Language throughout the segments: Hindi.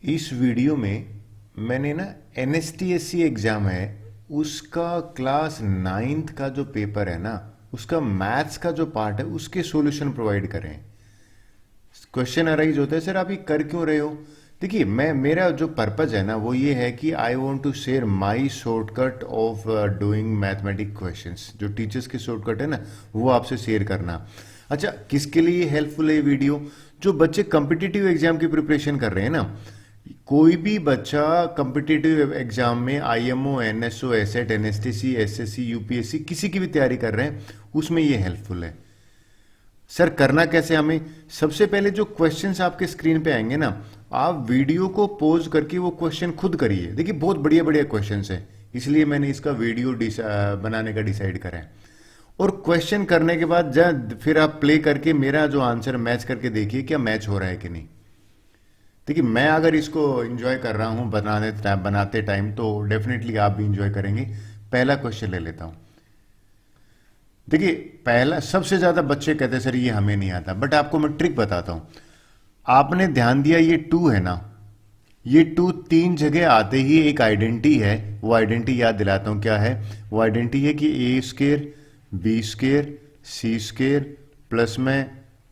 इस वीडियो में मैंने ना एनएसटीएससी एग्जाम है उसका क्लास नाइन्थ का जो पेपर है ना उसका मैथ्स का जो पार्ट है उसके सॉल्यूशन प्रोवाइड करें। क्वेश्चन अराइज होता है, सर आप ये कर क्यों रहे हो। देखिए, मैं मेरा जो पर्पज है ना वो ये है कि I want to share my shortcut of doing mathematic questions. जो टीचर्स के शॉर्टकट है ना वो आपसे शेयर करना। अच्छा, किसके लिए हेल्पफुल है ये वीडियो? जो बच्चे कम्पिटिटिव एग्जाम की प्रिपरेशन कर रहे हैं ना, कोई भी बच्चा कम्पिटिटिव एग्जाम में आईएमओ, एनएसओ, एसएट, एनएसटीसी, एसएससी, यूपीएससी किसी की भी तैयारी कर रहे हैं उसमें ये हेल्पफुल है। सर करना कैसे हमें? सबसे पहले जो क्वेश्चंस आपके स्क्रीन पे आएंगे ना, आप वीडियो को पॉज करके वो क्वेश्चन खुद करिए। देखिए बहुत बढ़िया बढ़िया क्वेश्चंस हैं, इसलिए मैंने इसका वीडियो बनाने का डिसाइड करा है। और क्वेश्चन करने के बाद फिर आप प्ले करके मेरा जो आंसर मैच करके देखिए क्या मैच हो रहा है कि नहीं। देखिए, मैं अगर इसको एंजॉय कर रहा हूं बनाते टाइम तो डेफिनेटली आप भी एंजॉय करेंगे। पहला क्वेश्चन ले लेता हूं। देखिए, पहला सबसे ज्यादा बच्चे कहते हैं सर ये हमें नहीं आता, बट आपको मैं ट्रिक बताता हूं। आपने ध्यान दिया ये टू है ना, ये टू तीन जगह आते ही एक आइडेंटिटी है। वो आइडेंटिटी याद दिलाता हूं क्या है। वो आइडेंटिटी है कि ए square B square C square plus में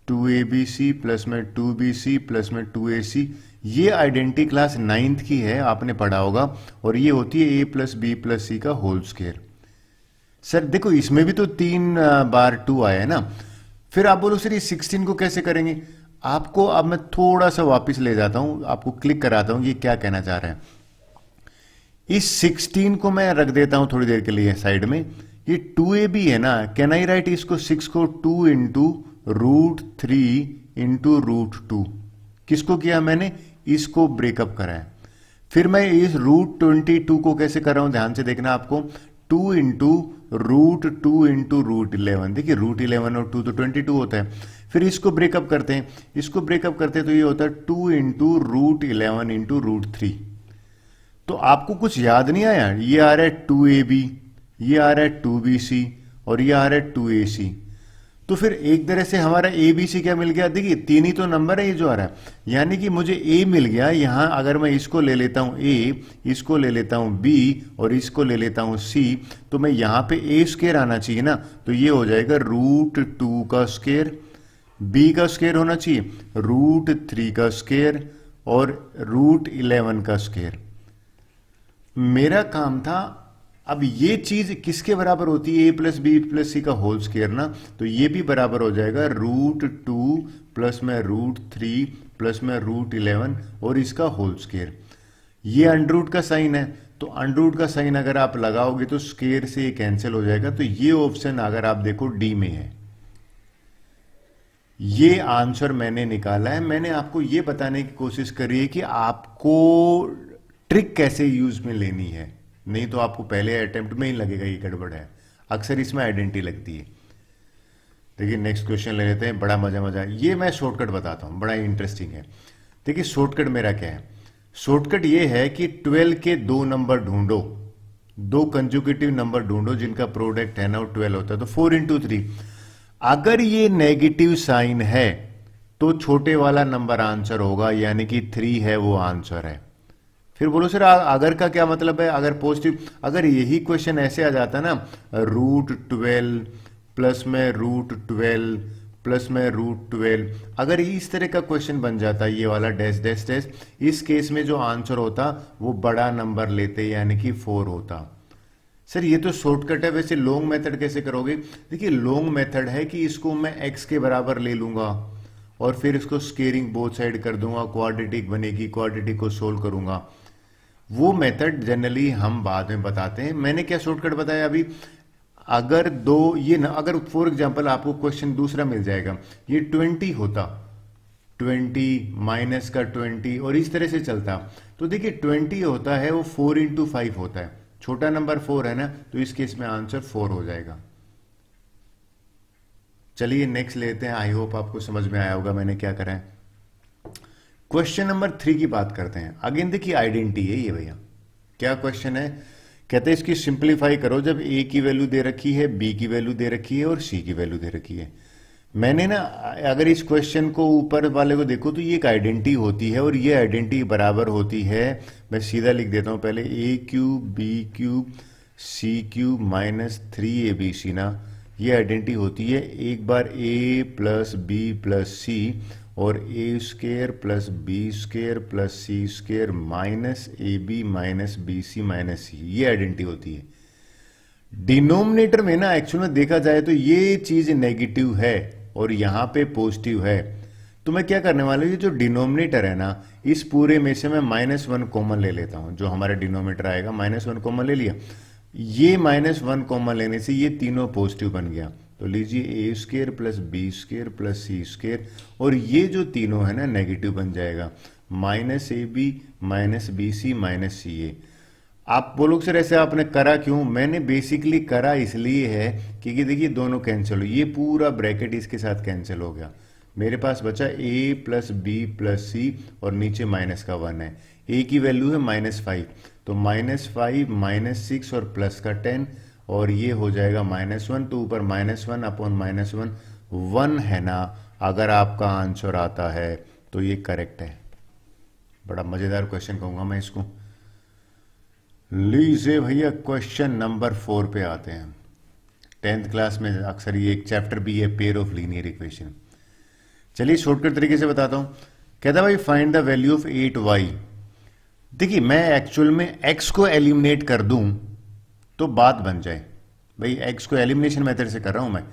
2abc प्लस में 2bc प्लस में 2ac। ये आइडेंटिटी क्लास नाइन्थ की है, आपने पढ़ा होगा, और ये होती है a प्लस बी प्लस सी का होल स्क्वेयर। सर देखो इसमें भी तो 3 बार 2 आया है ना। फिर आप बोलो सर ये 16 को कैसे करेंगे। आपको अब मैं थोड़ा सा वापस ले जाता हूं, आपको क्लिक कराता हूं ये क्या कहना चाह रहे हैं। इस 16 को मैं रख देता हूं थोड़ी देर के लिए साइड में। ये 2ab है ना, कैन आई राइट इसको 6 को 2 इंटू √3 इंटू √2। किसको किया मैंने? इसको ब्रेकअप करा है। फिर मैं इस √22 को कैसे कर रहा हूं, ध्यान से देखना आपको। 2 इंटू √2 इंटू √11। देखिए √11 और 2 तो 22 होता है। फिर इसको ब्रेकअप करते हैं, इसको ब्रेकअप करते हैं तो ये होता है 2 इंटू √11 इंटू √3। तो आपको कुछ याद नहीं आया? ये आ रहा है 2ab, ये आ रहा है 2bc और ये आ रहा है 2ac। तो फिर एक तरह से हमारा ए बी सी क्या मिल गया। देखिए तीन ही तो नंबर है ये जो आ रहा है, यानी कि मुझे ए मिल गया। यहां अगर मैं इसको ले लेता हूं ए, इसको ले लेता हूं बी और इसको ले लेता हूं सी, तो मैं यहां पे ए स्क्वेयर आना चाहिए ना, तो ये हो जाएगा √2 का स्क्वेयर, बी का स्क्वेयर होना चाहिए √3 का स्क्वेयर और √11 का स्क्वेयर। मेरा काम था, अब ये चीज किसके बराबर होती है? a प्लस बी प्लस सी का होल स्क्वायर ना, तो ये भी बराबर हो जाएगा √2 प्लस में √3 प्लस में √11 और इसका होल स्क्वायर। ये अंडर का साइन है, तो अंडर का साइन अगर आप लगाओगे तो स्क्वायर से ये कैंसिल हो जाएगा। तो ये ऑप्शन अगर आप देखो डी में है। ये आंसर मैंने निकाला है। मैंने आपको ये बताने की कोशिश करी है कि आपको ट्रिक कैसे यूज में लेनी है, नहीं तो आपको पहले अटेम्प्ट में ही लगेगा ये गड़बड़ है। अक्सर इसमें आइडेंटिटी लगती है। देखिए नेक्स्ट क्वेश्चन ले लेते हैं, बड़ा मजा ये मैं शॉर्टकट बताता हूं, बड़ा इंटरेस्टिंग है। देखिए शॉर्टकट मेरा क्या है। शॉर्टकट ये है कि 12 के दो नंबर ढूंढो, दो कंजुगेटिव नंबर ढूंढो जिनका प्रोडक्ट है ना वो 12 होता है। तो 4 इंटू 3, अगर ये नेगेटिव साइन है तो छोटे वाला नंबर आंसर होगा, यानी कि 3 है वो आंसर है। फिर बोलो सर अगर का क्या मतलब है? अगर पॉजिटिव, अगर यही क्वेश्चन ऐसे आ जाता ना √12 प्लस में √12 प्लस में √12, अगर इस तरह का क्वेश्चन बन जाता ये वाला डैश डैश डैश, इस केस में जो आंसर होता वो बड़ा नंबर लेते यानी कि 4 होता। सर ये तो शॉर्टकट है, वैसे लॉन्ग मेथड कैसे करोगे? देखिए लॉन्ग मेथड है कि इसको मैं x के बराबर ले लूंगा और फिर इसको स्केयरिंग बोथ साइड कर दूंगा, क्वाड्रेटिक बनेगी, क्वाड्रेटिक को सोल्व करूंगा। वो मेथड जनरली हम बाद में बताते हैं। मैंने क्या शॉर्टकट बताया अभी? अगर दो ये ना, अगर फॉर एग्जांपल आपको क्वेश्चन दूसरा मिल जाएगा, ये 20 होता, 20 माइनस का 20 और इस तरह से चलता, तो देखिए 20 होता है वो 4 इंटू 5 होता है, छोटा नंबर 4 है ना, तो इस केस में आंसर 4 हो जाएगा। चलिए नेक्स्ट लेते हैं। आई होप आपको समझ में आया होगा मैंने क्या करा है। क्वेश्चन नंबर 3 की बात करते हैं। अगेन देखिए आइडेंटिटी है ये भैया। क्या क्वेश्चन है? कहते हैं इसकी सिंप्लीफाई करो जब a की वैल्यू दे रखी है, b की वैल्यू दे रखी है और c की वैल्यू दे रखी है। मैंने ना, अगर इस क्वेश्चन को ऊपर वाले को देखो तो ये एक आइडेंटिटी होती है और ये आइडेंटिटी बराबर होती है, मैं सीधा लिख देता हूँ पहले, a cube b cube c cube minus 3abc ना, ये आइडेंटिटी होती है एक बार a plus b plus c और a square plus b square plus c square minus a B minus b c minus c, ये आइडेंटिटी होती है। डिनोमिनेटर में ना एक्चुअल में देखा जाए तो ये चीज नेगेटिव है और यहां पे पॉजिटिव है, तो मैं क्या करने वाला हूं, ये जो डिनोमिनेटर है ना, इस पूरे में से मैं -1 कॉमन ले लेता हूं, जो हमारा डिनोमिनेटर आएगा -1 कॉमन ले लिया, ये -1 कॉमन लेने से ये तीनों पॉजिटिव बन गया, तो लीजिए a square plus b square plus c square, और ये जो तीनों है ना नेगेटिव बन जाएगा, minus a B minus b c minus c a. आप बोलोगे सर ऐसे आपने करा क्यों, मैंने बेसिकली करा इसलिए है क्योंकि देखिए दोनों कैंसिल हो, ये पूरा ब्रैकेट इसके साथ कैंसिल हो गया, मेरे पास बचा a plus b plus c और नीचे माइनस का 1 है, a की वैल्यू है -5, तो -5 -6 और प्लस का 10 और ये हो जाएगा -1, तो ऊपर -1 अपॉन -1 1 है ना, अगर आपका आंसर आता है तो ये करेक्ट है। बड़ा मजेदार क्वेश्चन कहूंगा मैं इसको। लीजिए भैया क्वेश्चन नंबर 4 पे आते हैं। 10th क्लास में अक्सर ये एक चैप्टर भी है, पेयर ऑफ लीनियर इक्वेशन। चलिए शॉर्टकट तरीके से बताता हूं। कहता भाई find the value of 8y। देखिए मैं एक्चुअल में x को एलिमिनेट कर दूं तो बात बन जाए, भाई x को एलिमिनेशन मेथड से कर रहा हूं मैं,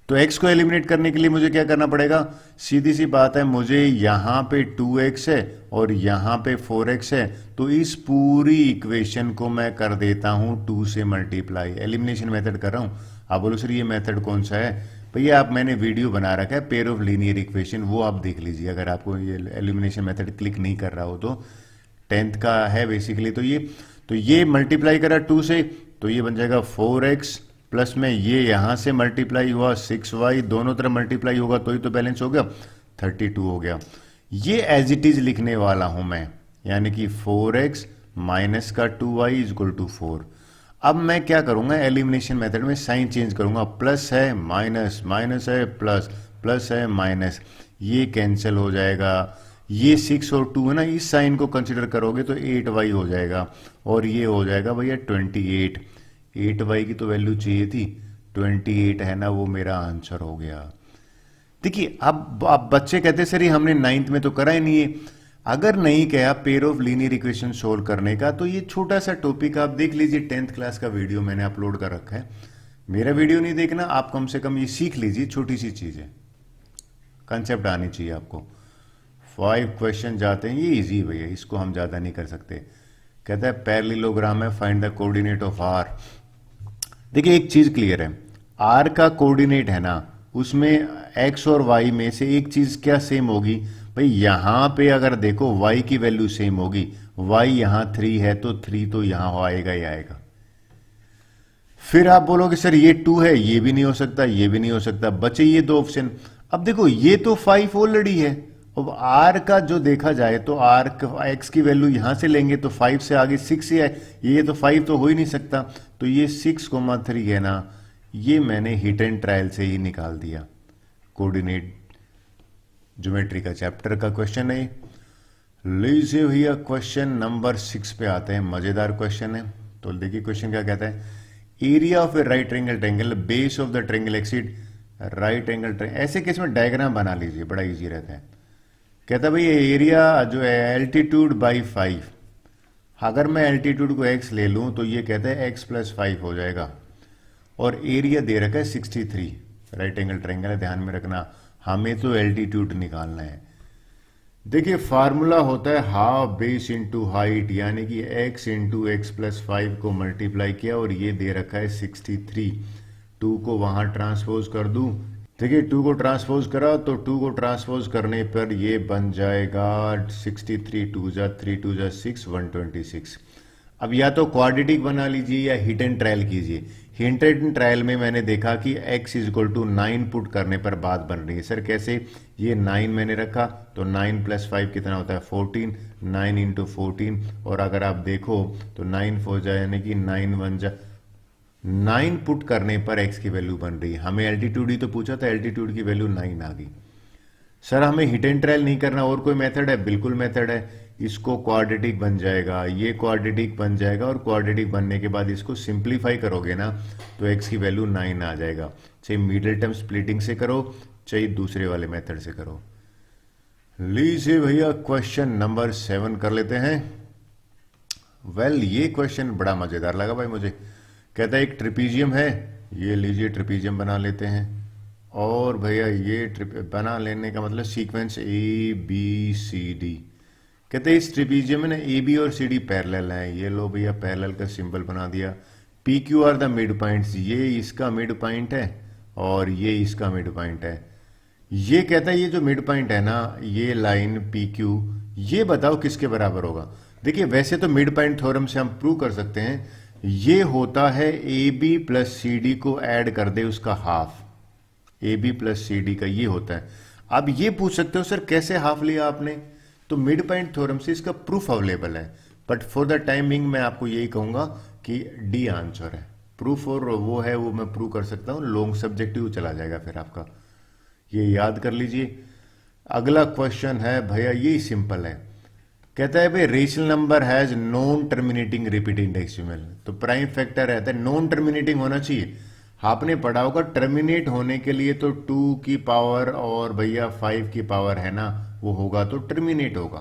तो x को एलिमिनेट करने के लिए मुझे क्या करना पड़ेगा, सीधी सी बात है, मुझे यहां पे 2x है और यहां पे 4x है, तो इस पूरी इक्वेशन को मैं कर देता हूं 2 से मल्टीप्लाई, एलिमिनेशन मेथड कर रहा हूं। आप बोलो सर ये मेथड कौन सा है, भैया आप मैंने वीडियो बना रखा है पेयर ऑफ लीनियर इक्वेशन, वो आप देख लीजिए अगर आपको ये एलिमिनेशन मेथड क्लिक नहीं कर रहा हो तो, 10th का है बेसिकली। तो ये मल्टीप्लाई करा 2 से, तो ये बन जाएगा 4x प्लस में ये यहां से मल्टीप्लाई हुआ 6y, दोनों तरफ मल्टीप्लाई होगा तो ही तो बैलेंस हो गया, 32 हो गया। ये एज इट इज लिखने वाला हूं मैं, यानी कि 4x माइनस का 2y इज इक्वल टू 4। अब मैं क्या करूंगा, एलिमिनेशन मेथड में साइन चेंज करूंगा, प्लस है माइनस, माइनस है प्लस, प्लस है माइनस, ये कैंसिल हो जाएगा, ये 6 और 2 है ना, इस साइन को कंसिडर करोगे तो 8y हो जाएगा और ये हो जाएगा भैया 28। 8y की तो वैल्यू चाहिए थी, 28 है ना, वो मेरा आंसर हो गया। देखिए अब बच्चे कहते सर ये हमने 9th में तो करा ही नहीं है, अगर नहीं कहा pair of linear equation solve करने का तो ये छोटा सा टॉपिक आप देख लीजिए, 10th क्लास का वीडियो मैंने अपलोड कर रखा है। मेरा वीडियो नहीं देखना, आप कम से कम ये सीख लीजिए, छोटी सी चीज है, कंसेप्ट आनी चाहिए आपको। 5 क्वेश्चन जाते हैं, ये इजी भैया, इसको हम ज्यादा नहीं कर सकते। कहता है पैरेललोग्राम है, find the coordinate of R. देखिए एक चीज क्लियर है, आर का कोऑर्डिनेट है ना, उसमें एक्स और वाई में से एक चीज क्या सेम होगी, भाई यहां पे अगर देखो वाई की वैल्यू सेम होगी, वाई यहां 3 है तो 3 तो यहां आएगा ही आएगा। फिर आप बोलोगे सर ये 2 है, ये भी नहीं हो सकता, ये भी नहीं हो सकता, बचे ये 2 ऑप्शन। अब देखो ये तो 5 ऑलरेडी है, अब आर का जो देखा जाए तो आर एक्स की वैल्यू यहां से लेंगे तो 5 से आगे 6 ही है, ये तो 5 तो हो ही नहीं सकता, तो ये 6,3 है ना, ये मैंने हिट एंड ट्रायल से ही निकाल दिया। कोऑर्डिनेट ज्योमेट्री का चैप्टर का क्वेश्चन है। लीजिए भैया क्वेश्चन नंबर 6 पे आते हैं, मजेदार क्वेश्चन है। तो देखिए क्वेश्चन क्या कहता है, area of A right angle triangle, base of the triangle exceed right angle triangle. ऐसे केस में डायग्राम बना लीजिए, बड़ा इजी रहता है। कहता भाई एरिया जो है एल्टीट्यूड बाई 5, अगर मैं एल्टीट्यूड को x ले लूं तो ये कहता है x + 5 हो जाएगा, और एरिया दे रखा है 63, राइट एंगल ट्रायंगल है, ध्यान में रखना, हमें तो एल्टीट्यूड निकालना है। देखिए फार्मूला होता है हाफ बेस इंटू हाइट, यानी कि x इंटू एक्स प्लस 5 को मल्टीप्लाई किया और ये दे रखा है 63, 2 को वहां ट्रांसपोज कर दूं, देखिए 2 को ट्रांसपोज करा तो 2 को ट्रांसपोज करने पर ये बन जाएगा 63, 2 जा 3, 2 जा 6, 126। अब या तो क्वाड्रेटिक बना लीजिए या हिट एंड ट्रायल कीजिए। हिट एंड ट्रायल में मैंने देखा कि x = 9 पुट करने पर बात बन रही है। सर कैसे, ये 9 मैंने रखा तो 9 + 5 कितना होता है 14, 9 × 14, और अगर आप देखो तो 9 4 जा यानी कि 9 1 जा 9 पुट करने पर एक्स की वैल्यू बन रही है। हमें एल्टीट्यूड ही तो पूछा था, एल्टीट्यूड की वैल्यू 9 आ गई। सर हमें हिट एंड ट्रायल नहीं करना, और कोई मेथड है? बिल्कुल मेथड है। इसको क्वाड्रेटिक बन जाएगा, ये क्वाड्रेटिक बन जाएगा, और क्वाड्रेटिक बनने के बाद इसको सिंप्लीफाई करोगे ना तो एक्स की वैल्यू 9 आ जाएगा। चाहे मिडिल टर्म स्प्लिटिंग से करो, चाहे दूसरे वाले मेथड से करो। लीजिए भैया क्वेश्चन नंबर 7 कर लेते हैं। ये क्वेश्चन बड़ा मजेदार लगा भाई मुझे। कहता है एक ट्रिपीजियम है, ये लीजिए ट्रिपीजियम बना लेते हैं। और भैया ये बना लेने का मतलब sequence A B C D. कहते हैं इस ट्रिपीजियम में ना ए बी और सी डी पैरेलल है। ये लो भैया पैरेलल का सिंबल बना दिया। P Q R the mid points, ये इसका मिड पॉइंट है और ये इसका मिड पॉइंट है। ये कहता है ये जो मिड पॉइंट है ना, ये लाइन पी क्यू, ये बताओ किसके बराबर होगा। देखिए वैसे तो मिड पॉइंट थ्योरम से हम प्रूव कर सकते हैं, ये होता है A B plus C D को ऐड कर दे उसका half. A B plus C D का ये होता है। अब ये पूछ सकते हो सर कैसे हाफ लिया आपने, तो मिड पॉइंट थ्योरम से इसका प्रूफ अवेलेबल है। बट फॉर द टाइमिंग मैं आपको यही कहूंगा कि डी आंसर है। प्रूफ और वो है वो मैं प्रूव कर सकता हूं, लॉन्ग सब्जेक्टिव चला जाएगा फिर आपका, ये याद कर लीजिए। अगला क्वेश्चन है भैया ये सिंपल है। कहता है भाई rational number has non terminating repeating decimal, तो प्राइम फैक्टर रहता है नॉन टर्मिनेटिंग होना चाहिए। आपने पढ़ा होगा टर्मिनेट होने के लिए तो 2 की पावर और भैया 5 की पावर है ना, वो होगा तो टर्मिनेट होगा।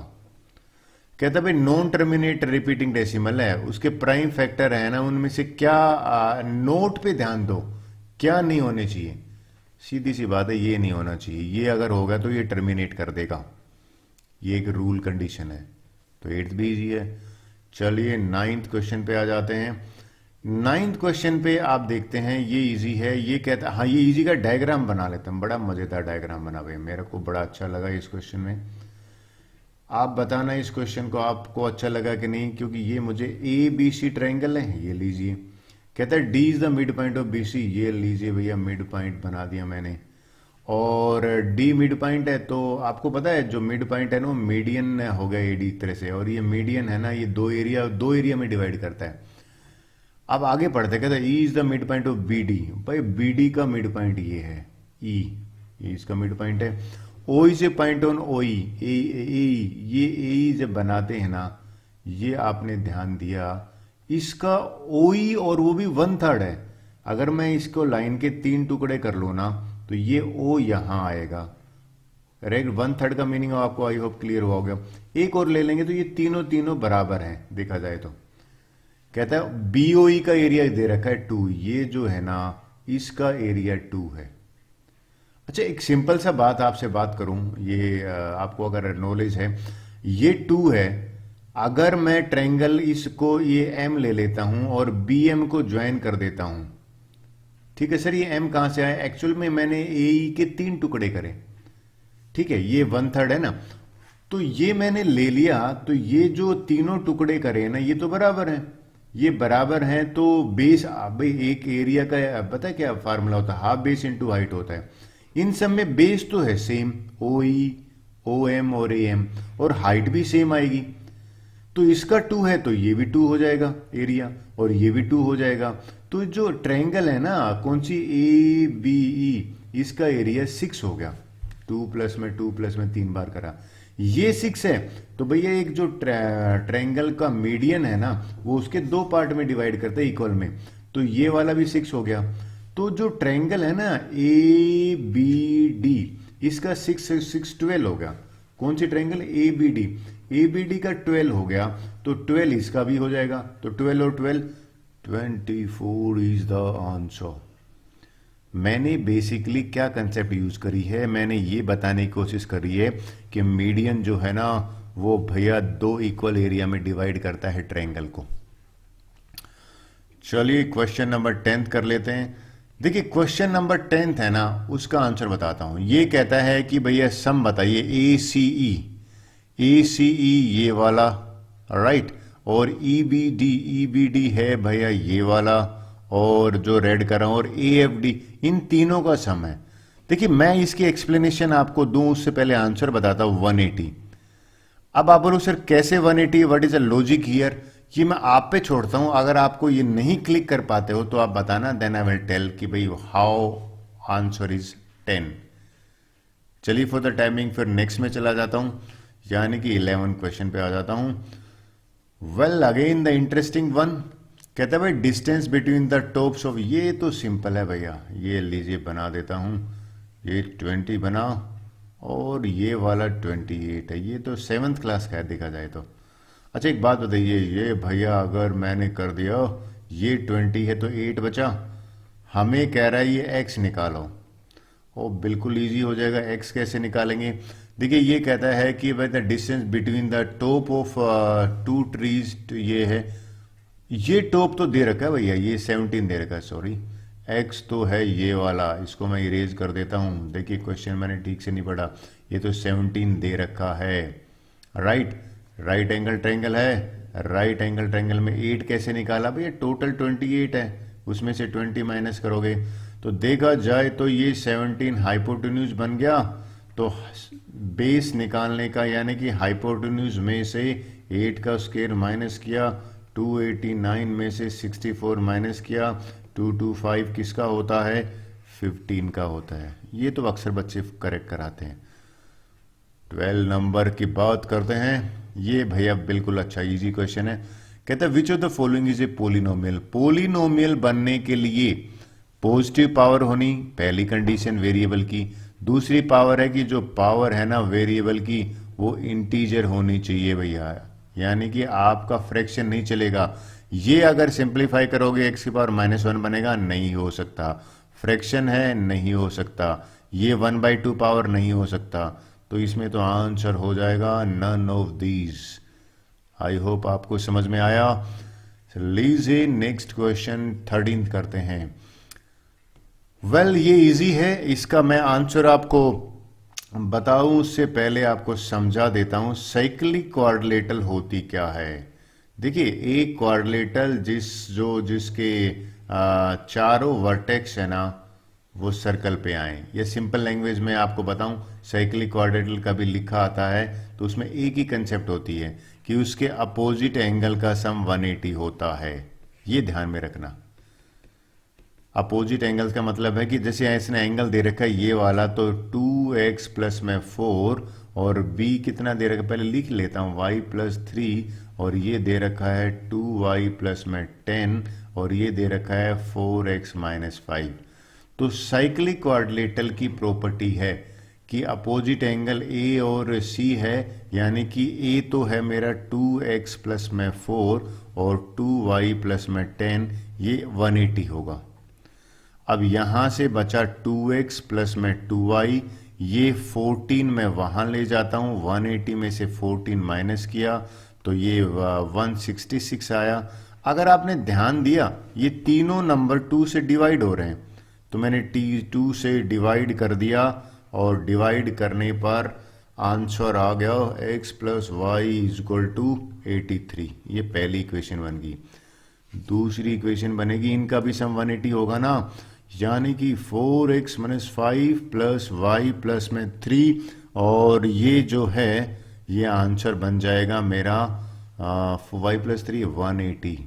कहता है भाई नॉन टर्मिनेट रिपीटिंग डेसिमल है, उसके प्राइम फैक्टर है ना, उनमें से क्या नोट पे ध्यान दो, क्या नहीं होने चाहिए। सीधी सी बात है ये नहीं होना चाहिए, ये अगर होगा तो ये टर्मिनेट कर देगा, ये एक रूल कंडीशन है। तो 8th भी इजी है। चलिए 9th क्वेश्चन पे आ जाते हैं। 9th क्वेश्चन पे आप देखते हैं ये इजी है। ये कहता है हाँ ये इजी का डायग्राम बना लेते हैं, बड़ा मजेदार डायग्राम बना भाई, मेरे को बड़ा अच्छा लगा इस क्वेश्चन में। आप बताना इस क्वेश्चन को आपको अच्छा लगा कि नहीं, क्योंकि ये मुझे ए बी सी ट्राइंगल है, ये लीजिए। कहता है D is the mid point of B C, ये लीजिए भैया मिड पॉइंट बना दिया मैंने। और डी मिड पॉइंट है, तो आपको पता है जो मिड पॉइंट है ना वो मीडियन हो गया एडी तरह से, और ये मीडियन है ना ये दो एरिया में डिवाइड करता है। अब आगे पढ़ते कहते हैं E is the mid point of B D. भाई बी डी का मिड पॉइंट ये है ई, ये इसका मिड पॉइंट है। O is a point on O E, ये ए जब बनाते हैं ना, ये आपने ध्यान दिया इसका ओ ई और वो भी 1/3 है। अगर मैं इसको लाइन के 3 टुकड़े कर लूँ ना तो ये ओ यहां आएगा। राइट, 1/3 का मीनिंग आपको आई होप क्लियर हुआ होगा। एक और ले लेंगे तो ये तीनों बराबर हैं देखा जाए तो। कहता है बीओई का एरिया दे रखा है 2, ये जो है ना इसका एरिया 2 है। अच्छा एक सिंपल सा बात आपसे बात करूं, ये आपको अगर नॉलेज है, ये 2 है। अगर मैं ट्रायंगल इसको ये एम ले लेता हूं और बी एम को ज्वाइन कर देता हूं, ठीक है सर ये एम कहां से आया, एक्चुअल में मैंने ए के 3 टुकड़े करे, ठीक है ये 1/3 है ना, तो ये मैंने ले लिया, तो ये जो तीनों टुकड़े करे ना ये तो बराबर हैं, ये बराबर हैं, तो बेस भाई एक एरिया का पता है क्या फार्मूला होता है, हाफ बेस इंटू हाइट होता है। इन सब में बेस तो है सेम, ओ ई ओ एम और ए एम, और हाइट भी सेम आएगी। तो इसका 2 है तो ये भी 2 हो जाएगा एरिया, और ये भी 2 हो जाएगा। तो जो ट्रायंगल है ना कौन सी ए बी ई, इसका एरिया 6 हो गया। 2 प्लस में 3 बार करा, ये 6 है। तो भैया एक जो ट्रायंगल का मीडियन है ना वो उसके 2 पार्ट में डिवाइड करते हैं इक्वल में, तो ये वाला भी 6 हो गया। तो जो ट्रायंगल है ना ए बी डी, इसका 6 12 हो गया। कौन सी triangle, A B D, A B D का 12 हो गया, तो 12 इसका भी हो जाएगा। तो 12 और 12 24 इज द आंसर। मैंने बेसिकली क्या कंसेप्ट यूज करी है, मैंने ये बताने की कोशिश करी है कि मीडियन जो है ना वो भैया 2 इक्वल एरिया में डिवाइड करता है ट्रायंगल को। चलिए क्वेश्चन नंबर 10 कर लेते हैं। देखिए क्वेश्चन नंबर 10 है ना उसका आंसर बताता हूं। ये कहता है कि भैया सम बताइए ए सी ई ये वाला, राइट, और ई बी डी है भैया ये वाला, और जो रेड कर रहा हूं, और ए एफ डी, इन तीनों का सम है। देखिए मैं इसकी एक्सप्लेनेशन आपको दूं उससे पहले आंसर बताता हूं 180। अब आप बोलो सर कैसे 180, what is a logic here. ये मैं आप पे छोड़ता हूं, अगर आपको ये नहीं क्लिक कर पाते हो तो आप बताना, देन आई विल टेल कि भाई हाउ आंसर इज 10। चलिए फॉर द टाइमिंग फिर नेक्स्ट में चला जाता हूं, यानी कि 11 क्वेश्चन पे आ जाता हूं। Well again the interesting one, कहता है भाई distance between the tops of, ये तो सिंपल है भैया, ये लीजिए बना देता हूं, ये 20 बना और ये वाला 28 है, ये तो 7th क्लास का है देखा जाए तो। अच्छा एक बात बताइए, ये भैया अगर मैंने कर दिया ये 20 है तो 8 बचा, हमें कह रहा है ये x निकालो, ओ बिल्कुल इजी हो जाएगा। x कैसे निकालेंगे, देखिए ये कहता है कि भाई the distance between the top of 2 trees, ये है, ये टॉप तो दे रखा है भैया, ये 17 दे रखा है, सॉरी x तो है ये वाला, इसको मैं इरेज कर देता हूं। देखिए क्वेश्चन मैंने ठीक से नहीं पढ़ा, ये तो 17 दे रखा है, राइट। राइट एंगल ट्रायंगल है, राइट एंगल ट्रायंगल में 8 कैसे निकाला भैया, टोटल 28 है, उसमें से 20 माइनस करोगे तो देखा जाए तो ये 17 हाइपोटेन्यूज बन गया। तो बेस निकालने का, यानी कि हाइपोटेन्यूज में से 8 का स्क्वायर माइनस किया, 289 में से 64 माइनस किया, 225 किसका होता है, 15 का होता है। ये तो अक्सर बच्चे करेक्ट कराते हैं। 12 नंबर की बात करते हैं, ये भैया बिल्कुल अच्छा इजी क्वेश्चन है। कहता है which of the following is a polynomial. Polynomial बनने के लिए पॉजिटिव पावर होनी पहली कंडीशन वेरिएबल की, दूसरी पावर है कि जो पावर है ना वेरिएबल की वो इंटीजर होनी चाहिए भैया, यानी कि आपका फ्रैक्शन नहीं चलेगा। ये अगर सिंप्लीफाई करोगे x की पावर -1 बनेगा, नहीं हो सकता। फ्रैक्शन है, नहीं हो सकता। ये 1/2 पावर नहीं हो सकता, तो इसमें तो आंसर हो जाएगा none of these. I hope आपको समझ में आया। लीजिए नेक्स्ट क्वेश्चन 13 करते हैं। वेल ये इजी है, इसका मैं आंसर आपको बताऊं उससे पहले आपको समझा देता हूं साइक्लिक क्वाड्रिलेटरल होती क्या है। देखिए एक क्वाड्रिलेटरल जिसके चारों वर्टेक्स है ना वो सर्कल पे आए, या सिंपल लैंग्वेज में आपको बताऊं साइक्लिक क्वाड्रिलेटरल का भी लिखा आता है, तो उसमें एक ही कंसेप्ट होती है कि उसके अपोजिट एंगल का सम 180 होता है। ये ध्यान में रखना। अपोजिट एंगल का मतलब है कि जैसे इसने एंगल दे रखा है ये वाला, तो 2x प्लस में 4 और b कितना दे रखा है, पहले लिख लेता हूं y प्लस 3, और ये दे रखा है 2y प्लस में 10 और ये दे रखा है 4x माइनस 5। तो साइक्लिक क्वाड्रिलेटरल की प्रॉपर्टी है कि अपोजिट एंगल a और c है, यानी कि a तो है मेरा 2x प्लस में 4 और 2y प्लस में 10, ये 180 होगा। अब यहां से बचा 2x प्लस में 2y, ये 14 में वहां ले जाता हूं, 180 में से 14 माइनस किया तो ये 166 आया। अगर आपने ध्यान दिया ये तीनों नंबर 2 से डिवाइड हो रहे हैं, तो मैंने 2 से डिवाइड कर दिया और डिवाइड करने पर आंसर आ गया x plus Y is equal to 83। ये पहली इक्वेशन बन गई। दूसरी इक्वेशन बनेगी, इनका भी सम 180 होगा ना, यानी कि 4x minus 5 plus Y plus में 3, और ये जो है ये आंसर बन जाएगा मेरा y प्लस 3 180।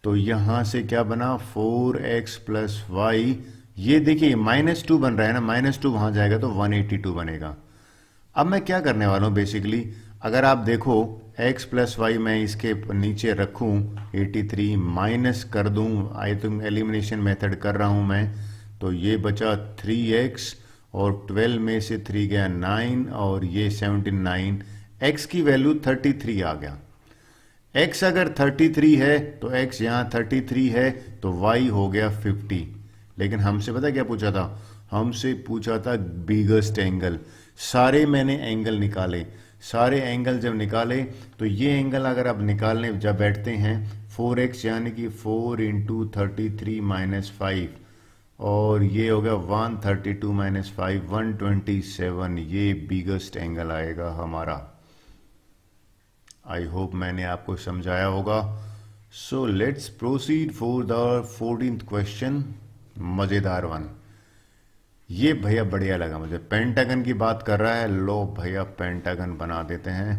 तो यहां से क्या बना 4x प्लस वाई, ये देखिए -2 बन रहा है ना, -2 वहां जाएगा तो 182 बनेगा। अब मैं क्या करने वाला हूं बेसिकली, अगर आप देखो x प्लस वाई मैं इसके नीचे रखूं 83 माइनस कर दूं, आई थिंक एलिमिनेशन मेथड कर रहा हूं मैं, तो ये बचा 3x और 12 में से 3 गया 9 और ये 79, x की वैल्यू 33 आ गया। x अगर 33 है तो x यहाँ 33 है तो y हो गया 50। लेकिन हमसे पता क्या पूछा था, हमसे पूछा था बिगेस्ट एंगल। सारे मैंने एंगल निकाले, सारे एंगल जब निकाले तो ये एंगल अगर आप निकालने जब बैठते हैं 4x यानी कि 4 इंटू 33 माइनस 5, और ये हो गया 132 माइनस 5 127, ये बिगेस्ट एंगल आएगा हमारा। आई होप मैंने आपको समझाया होगा। So let's proceed for the 14th question, मजेदार वन। ये भैया बढ़िया लगा मुझे, पेंटागन की बात कर रहा है, लो भैया पेंटागन बना देते हैं।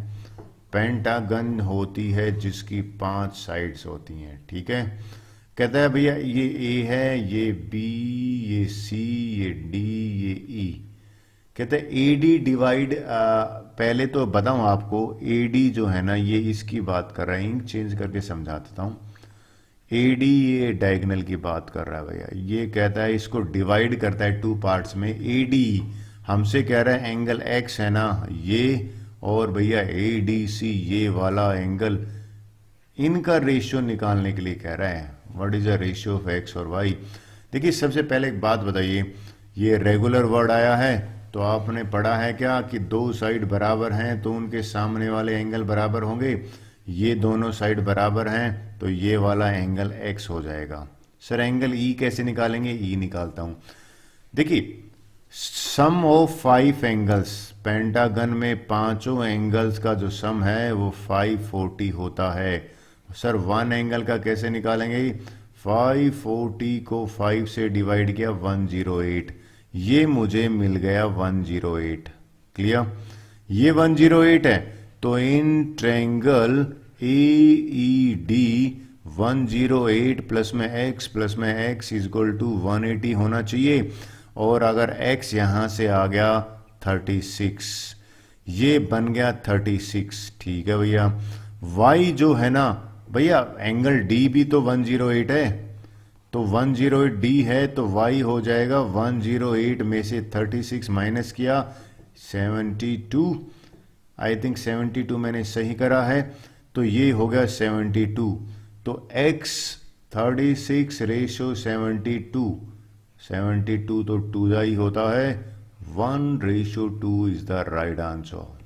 पेंटागन होती है जिसकी 5 साइड्स होती हैं, ठीक है। कहता है भैया ये ए है, ये बी, ये सी, ये डी, ये ई। कहता है ए डी डिवाइड, पहले तो बताऊं आपको, ए डी जो है ना ये इसकी बात कर रहा है, इंक चेंज करके समझा देता हूं। ए डी ये डायगोनल की बात कर रहा है भैया, ये कहता है इसको डिवाइड करता है 2 पार्ट्स में। ए डी हमसे कह रहा है एंगल एक्स है ना ये, और भैया ए डी सी ये वाला एंगल, इनका रेशियो निकालने के लिए कह रहा है। What is the ratio of x और वाई। देखिए सबसे पहले एक बात बताइए, ये रेगुलर वर्ड आया है तो आपने पढ़ा है क्या कि 2 साइड बराबर हैं तो उनके सामने वाले एंगल बराबर होंगे। ये दोनों साइड बराबर हैं तो ये वाला एंगल एक्स हो जाएगा। सर एंगल ई कैसे निकालेंगे, ई निकालता हूं। देखिए सम ऑफ 5 एंगल्स, पेंटागन में 5 एंगल्स का जो सम है वो 540 होता है। सर 1 एंगल का कैसे निकालेंगे, 540 को 5 से डिवाइड किया 108, ये मुझे मिल गया 108। क्लियर, ये 108 है तो इन ट्रायंगल AED 108 प्लस में x इज इक्वल टू 180 होना चाहिए। और अगर x यहां से आ गया 36, ये बन गया 36, ठीक है भैया। y जो है ना भैया, एंगल D भी तो 108 है, तो 108D है तो y हो जाएगा 108 में से 36 माइनस किया 72, आई थिंक 72 मैंने सही करा है, तो ये हो गया 72। तो x 36 रेशो 72 तो 2 ही होता है, 1:2 इज द राइट आंसर।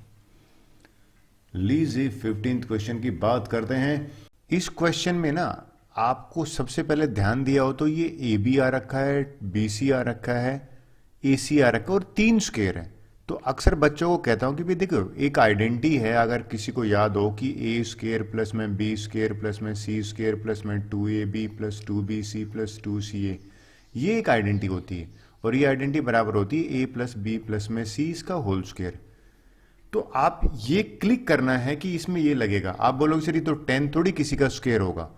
लीजिए 15th क्वेश्चन की बात करते हैं। इस क्वेश्चन में ना आपको सबसे पहले ध्यान दिया हो तो ये ए बी आ रखा है, बी सी आ रखा है, ए सी आ रखा है और 3 स्क्वायर है। तो अक्सर बच्चों को कहता हूं कि भाई देखो एक आइडेंटिटी है, अगर किसी को याद हो कि ए स्क्वायर प्लस में बी स्क्वायर प्लस में सी स्क्वायर प्लस में 2ab plus 2bc plus 2ca, ये एक आइडेंटिटी होती है और ये आइडेंटिटी बराबर होती है a प्लस बी प्लस में सी इसका होल स्क्वायर। तो आप ये क्लिक करना है कि इसमें ये लगेगा। आप बोलोगे सर ये तो 10 थोड़ी किसी का स्क्वायर होगा,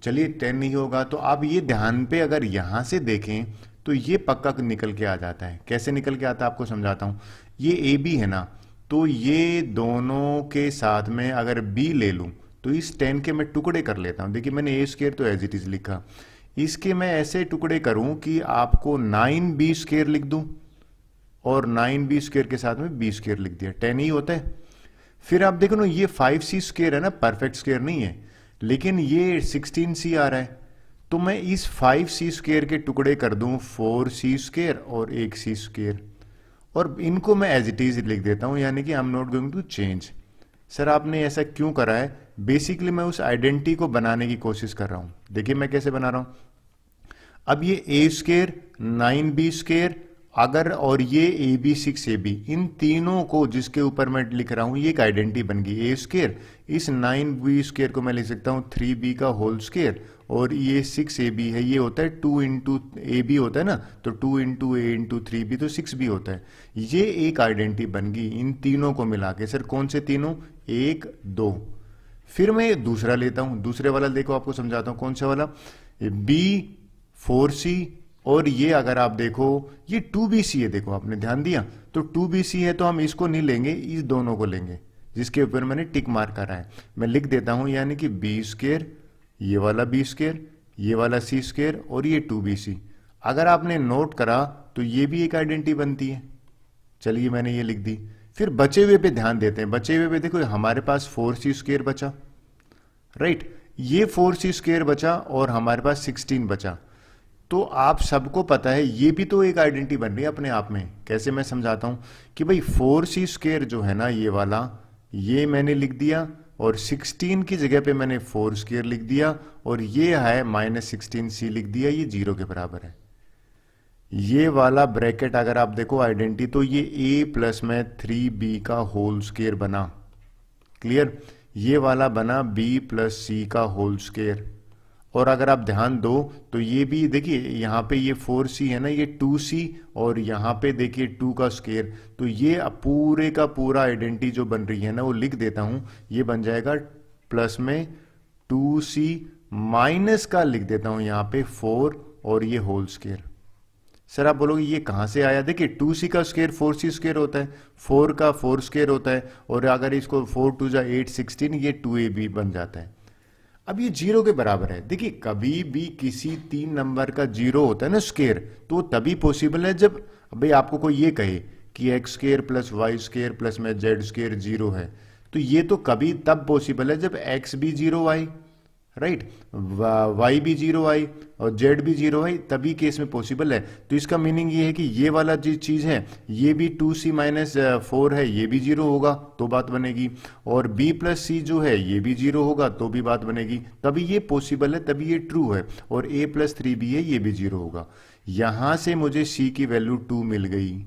चलिए 10 नहीं होगा, तो आप ये ध्यान पे अगर यहां से देखें तो ये पक्का निकल के आ जाता है। कैसे निकल के आता है आपको समझाता हूं। ये ए बी है ना, तो ये दोनों के साथ में अगर बी ले लूं तो इस 10 के मैं टुकड़े कर लेता हूं। देखिए मैंने ए स्क्वायर तो एज इट इज लिखा, इसके मैं ऐसे टुकड़े करूं कि आपको 9b स्क्वायर लिख दूं और 9b स्क्वायर के साथ में b स्क्वायर लिख दिया, 10 ही होता है। फिर आप देखो ना ये 5c स्क्वायर है ना, परफेक्ट स्क्वायर नहीं है, लेकिन ये 16c आ रहा है, तो मैं इस 5c स्क्वायर के टुकड़े कर दूं 4c स्क्वायर और 1c स्क्वायर, और इनको मैं एज इट इज लिख देता हूं, यानी कि I am not going to change. Sir आपने ऐसा क्यों करा है, बेसिकली मैं उस आइडेंटिटी को बनाने की कोशिश कर रहा हूं। देखिए मैं कैसे बना रहा हूं। अब ये ए स्क्वायर 9b स्क्वायर अगर, और ये ए बी 6ab, इन तीनों को जिसके ऊपर मैं लिख रहा हूं ये एक आइडेंटिटी बन गई। ए स्क्वायर, इस 9b स्क्वायर को मैं लिख सकता हूं 3b का होल स्क्वायर, और ये 6ab है, ये होता है 2 इंटू ए बी होता है ना, तो 2 इंटू ए इंटू 3b तो 6b होता है। ये एक आइडेंटिटी बन गई इन तीनों को मिला के। सर कौन से तीनों, 1 2। फिर मैं दूसरा लेता हूं, दूसरे वाला देखो आपको समझाता हूं कौन सा वाला, b 4c, और ये अगर आप देखो ये 2bc है, देखो आपने ध्यान दिया, तो 2bc है तो हम इसको नहीं लेंगे, इस दोनों को लेंगे जिसके ऊपर मैंने टिक मार्क करा है। मैं लिख देता हूं यानी कि b स्क्वायर, ये वाला b स्क्वायर, ये वाला c स्क्वायर और ये 2bc। अगर आपने नोट करा तो ये भी एक आइडेंटिटी बनती है। चलिए मैंने ये लिख दी। फिर बचे हुए पे ध्यान देते हैं। बचे हुए पे देखो हमारे पास 4c स्क्वायर बचा, राइट, ये 4c स्क्वायर बचा और हमारे पास 16 बचा। तो आप सबको पता है ये भी तो एक आइडेंटिटी बन रही है अपने आप में। कैसे, मैं समझाता हूं कि भाई 4c स्क्वायर जो है ना ये वाला, ये मैंने लिख दिया और 16 की जगह पे मैंने 4 स्क्वायर लिख दिया, और ये है -16c लिख दिया, ये 0 के बराबर है। ये वाला ब्रैकेट अगर आप देखो आइडेंटिटी, तो ये a प्लस में 3b का होल स्क्वायर बना। क्लियर, ये वाला बना b प्लस c का होल स्क्वायर, और अगर आप ध्यान दो तो ये भी देखिए, यहाँ पे ये 4c है ना, ये 2c, और यहाँ पे देखिए 2 का स्क्वायर, तो ये पूरे का पूरा आइडेंटिटी जो बन रही है ना वो लिख देता हूँ, ये बन जाएगा प्लस में 2c माइनस का लिख देता हूँ यहाँ पे 4 और ये होल स्क्वायर। सर आप बोलोगे ये कहाँ से आया? देखिए 2c का स्क्वायर 4c स्क्वायर होता है, 4 का 4 स्क्वायर होता है, और अगर इसको 4 2 जा 8 16, ये 2ab बन जाता है। अब ये जीरो के बराबर है। देखिए कभी भी किसी 3 नंबर का जीरो होता है ना स्क्वायर, तो तभी पॉसिबल है जब भाई आपको कोई ये कहे कि X square plus Y square plus में जेड स्क्वायर जीरो है, तो ये तो कभी तब पॉसिबल है जब एक्स भी जीरो आई, राइट, वाई भी जीरो आई और जेड भी जीरो आई, तभी केस में पॉसिबल है। तो इसका मीनिंग ये है कि ये वाला जो चीज़ है ये भी 2c माइनस 4 है, ये भी जीरो होगा तो बात बनेगी, और b प्लस सी जो है ये भी जीरो होगा तो भी बात बनेगी, तभी ये पॉसिबल है, तभी ये ट्रू है। और a प्लस 3b है, ये भी जीरो होगा। यहां से मुझे c की वैल्यू 2 मिल गई,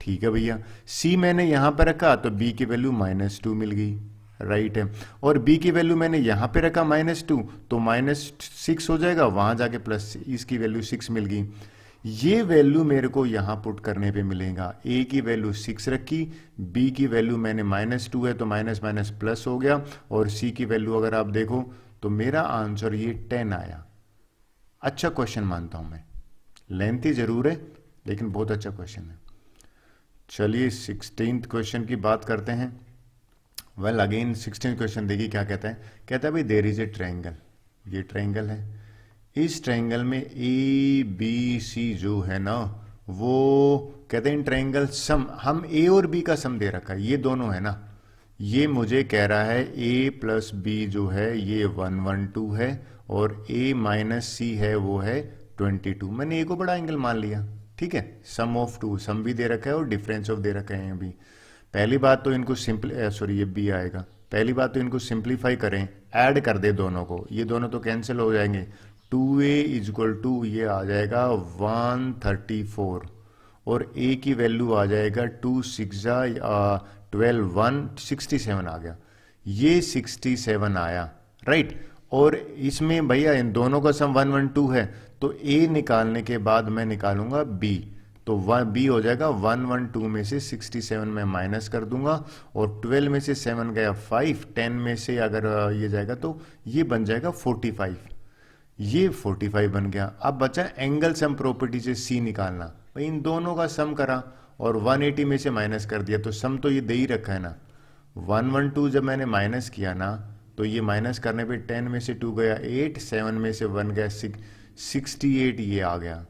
ठीक है भैया। c मैंने यहां पर रखा तो b की वैल्यू -2 मिल गई, राइट है। और b की वैल्यू मैंने यहां पे रखा -2 तो -6 हो जाएगा, वहां जाके प्लस इसकी वैल्यू 6 मिल गई। ये वैल्यू मेरे को यहां पुट करने पे मिलेगा। a की वैल्यू 6 रखी, b की वैल्यू मैंने -2 है तो माइनस माइनस प्लस हो गया, और c की वैल्यू अगर आप देखो तो मेरा आंसर ये 10 आया। अच्छा क्वेश्चन मानता हूं मैं, लेंथी जरूर है लेकिन बहुत अच्छा क्वेश्चन है। चलिए 16th क्वेश्चन की बात करते हैं। वेल अगेन 16th क्वेश्चन देखिए क्या कहता है। कहता है भाई देयर इज ए ट्रायंगल, ये ट्रायंगल है, इस ट्रायंगल में ए बी सी जो है ना वो कहते हैं इन ट्रायंगल सम, हम ए और बी का सम दे रखा है, ये दोनों है ना, ये मुझे कह रहा है a प्लस बी जो है ये 112 है और a माइनस सी है वो है 22। मैंने a को बड़ा एंगल मान लिया, ठीक है। सम ऑफ टू, सम भी दे रखा है और डिफरेंस ऑफ दे रखा है अभी। पहली बात तो इनको सॉरी ये बी आएगा। पहली बात तो इनको सिंप्लीफाई करें, ऐड कर दे दोनों को, ये दोनों तो कैंसिल हो जाएंगे। 2a इजक्वल टू ये आ जाएगा 134 और a की वैल्यू आ जाएगा 2 6 12 167 आ गया, ये 67 आया, राइट। और इसमें भैया इन दोनों का सम 112 है तो a निकालने के बाद मैं निकालूंगा b, तो b हो जाएगा 112 में से 67 में माइनस कर दूंगा और 12 में से 7 गया 5, 10 में से अगर ये जाएगा तो ये बन जाएगा 45, ये 45 बन गया। अब बचा एंगल सम प्रॉपर्टी से c निकालना। भाई इन दोनों का सम करा और 180 में से माइनस कर दिया तो सम तो ये दे ही रखा है ना। 112 जब मैंने माइनस किया ना तो ये माइनस करने पे 10 में से 2 गया 8, 7 में से 1 गया 6, 68 ये आ गया।